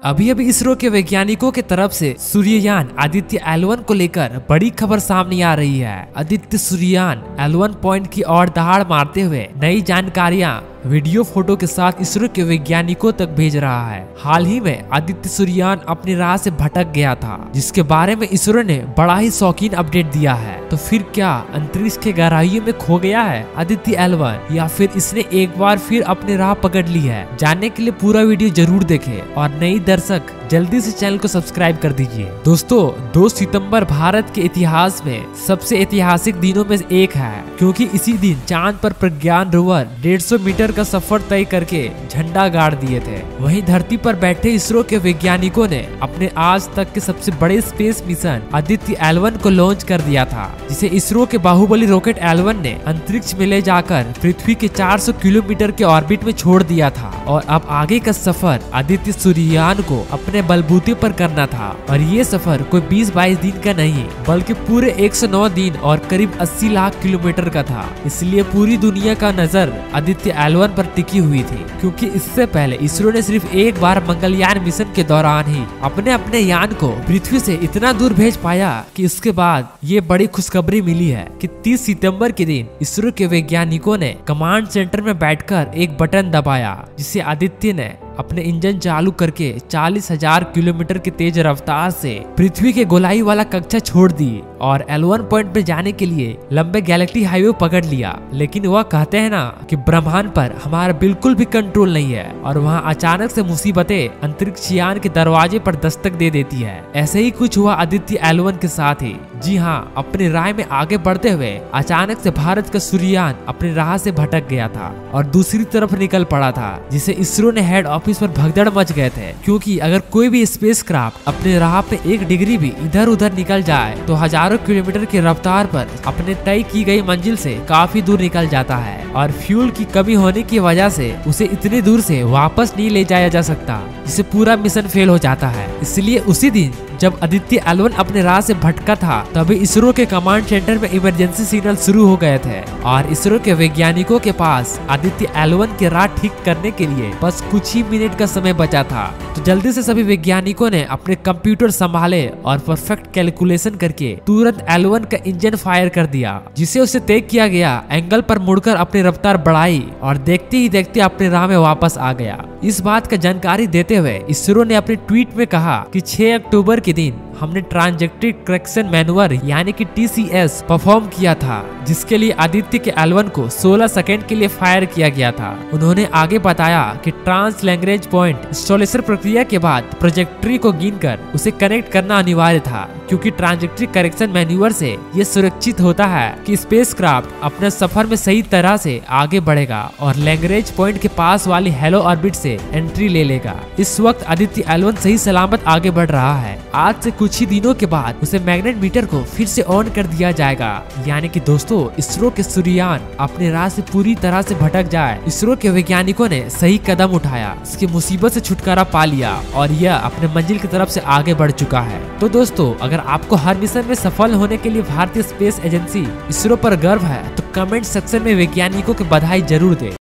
अभी अभी इसरो के वैज्ञानिकों के तरफ से सूर्ययान आदित्य L1 को लेकर बड़ी खबर सामने आ रही है। आदित्य सूर्ययान L1 पॉइंट की ओर दहाड़ मारते हुए नई जानकारियां वीडियो फोटो के साथ इसरो के वैज्ञानिकों तक भेज रहा है। हाल ही में आदित्य सूर्ययान अपनी राह से भटक गया था, जिसके बारे में इसरो ने बड़ा ही शौकीन अपडेट दिया है। तो फिर क्या अंतरिक्ष के गहराइयों में खो गया है आदित्य L1 या फिर इसने एक बार फिर अपनी राह पकड़ ली है? जानने के लिए पूरा वीडियो जरूर देखें और नई दर्शक जल्दी से चैनल को सब्सक्राइब कर दीजिए। दोस्तों 2 सितंबर भारत के इतिहास में सबसे ऐतिहासिक दिनों में एक है, क्योंकि इसी दिन चांद पर प्रज्ञान रोवर 150 मीटर का सफर तय करके झंडा गाड़ दिए थे। वहीं धरती पर बैठे इसरो के वैज्ञानिकों ने अपने आज तक के सबसे बड़े स्पेस मिशन आदित्य L1 को लॉन्च कर दिया था, जिसे इसरो के बाहुबली रॉकेट L1 ने अंतरिक्ष में ले जाकर पृथ्वी के 400 किलोमीटर के ऑर्बिट में छोड़ दिया था। और अब आगे का सफर आदित्य सूर्ययान को अपने बलबूते पर करना था। और ये सफर कोई 20-22 दिन का नहीं, बल्कि पूरे 109 दिन और करीब 80 लाख किलोमीटर का था। इसलिए पूरी दुनिया का नजर आदित्य L1 पर टिकी हुई थी, क्योंकि इससे पहले इसरो ने सिर्फ एक बार मंगलयान मिशन के दौरान ही अपने यान को पृथ्वी से इतना दूर भेज पाया कि उसके बाद ये बड़ी खुशखबरी मिली है कि 30 सितंबर के दिन इसरो के वैज्ञानिकों ने कमांड सेंटर में बैठकर एक बटन दबाया, जिसे आदित्य ने अपने इंजन चालू करके 40,000 किलोमीटर की तेज रफ्तार से पृथ्वी के गोलाई वाला कक्षा छोड़ दी और L1 पॉइंट पे जाने के लिए लंबे गैलेक्टिक हाईवे पकड़ लिया। लेकिन वह कहते हैं ना कि ब्रह्मांड पर हमारा बिल्कुल भी कंट्रोल नहीं है और वहाँ अचानक से मुसीबतें अंतरिक्ष यान के दरवाजे पर दस्तक दे देती है। ऐसे ही कुछ हुआ आदित्य L1 के साथ ही। जी हाँ, अपनी राह में आगे बढ़ते हुए अचानक से भारत का सूर्ययान अपनी राह से भटक गया था और दूसरी तरफ निकल पड़ा था, जिसे इसरो ने हेड ऑफिस पर भगदड़ मच गए थे। क्योंकि अगर कोई भी स्पेसक्राफ्ट अपने राह पे 1 डिग्री भी इधर उधर निकल जाए तो हजारों किलोमीटर की रफ्तार पर अपने तय की गई मंजिल से काफी दूर निकल जाता है और फ्यूल की कमी होने की वजह से उसे इतनी दूर से वापस नहीं ले जाया जा सकता, जिससे पूरा मिशन फेल हो जाता है। इसलिए उसी दिन जब आदित्य L1 अपने राह से भटका था, तभी इसरो के कमांड सेंटर में इमरजेंसी सिग्नल शुरू हो गए थे और इसरो के वैज्ञानिकों के पास आदित्य L1 की राह ठीक करने के लिए बस कुछ ही मिनट का समय बचा था। तो जल्दी से सभी वैज्ञानिकों ने अपने कंप्यूटर संभाले और परफेक्ट कैलकुलेशन करके तुरंत L1 का इंजन फायर कर दिया, जिसे उसे तय किया गया एंगल पर मुड़कर अपनी रफ्तार बढ़ाई और देखते ही देखते अपने राह में वापस आ गया। इस बात का जानकारी देते हुए इसरो ने अपने ट्वीट में कहा कि 6 अक्टूबर के दिन हमने ट्रांजेक्टरी करेक्शन मैनूवर यानी कि TCS परफॉर्म किया था, जिसके लिए आदित्य के L1 को 16 सेकंड के लिए फायर किया गया था। उन्होंने आगे बताया कि ट्रांस लैग्रेंज पॉइंट इंस्टॉलेशन प्रक्रिया के बाद ट्रांजेक्टरी को गिनकर उसे कनेक्ट करना अनिवार्य था, क्योंकि ट्रांजेक्टरी करेक्शन मैन्यूवर से यह सुरक्षित होता है कि स्पेसक्राफ्ट अपने सफर में सही तरह से आगे बढ़ेगा और लैग्रेंज पॉइंट के पास वाली हेलो ऑर्बिट से एंट्री ले लेगा। इस वक्त आदित्य L1 सही सलामत आगे बढ़ रहा है। आज से कुछ ही दिनों के बाद उसे मैग्नेट मीटर को फिर से ऑन कर दिया जाएगा। यानी कि दोस्तों, इसरो के सूर्ययान अपने राह से पूरी तरह से भटक जाए। इसरो के वैज्ञानिकों ने सही कदम उठाया, इसकी मुसीबत से छुटकारा पा लिया और यह अपने मंजिल की तरफ से आगे बढ़ चुका है। तो दोस्तों, अगर आपको हर मिशन में सफल होने के लिए भारतीय स्पेस एजेंसी इसरो पर गर्व है तो कमेंट सेक्शन में वैज्ञानिकों की बधाई जरूर दें।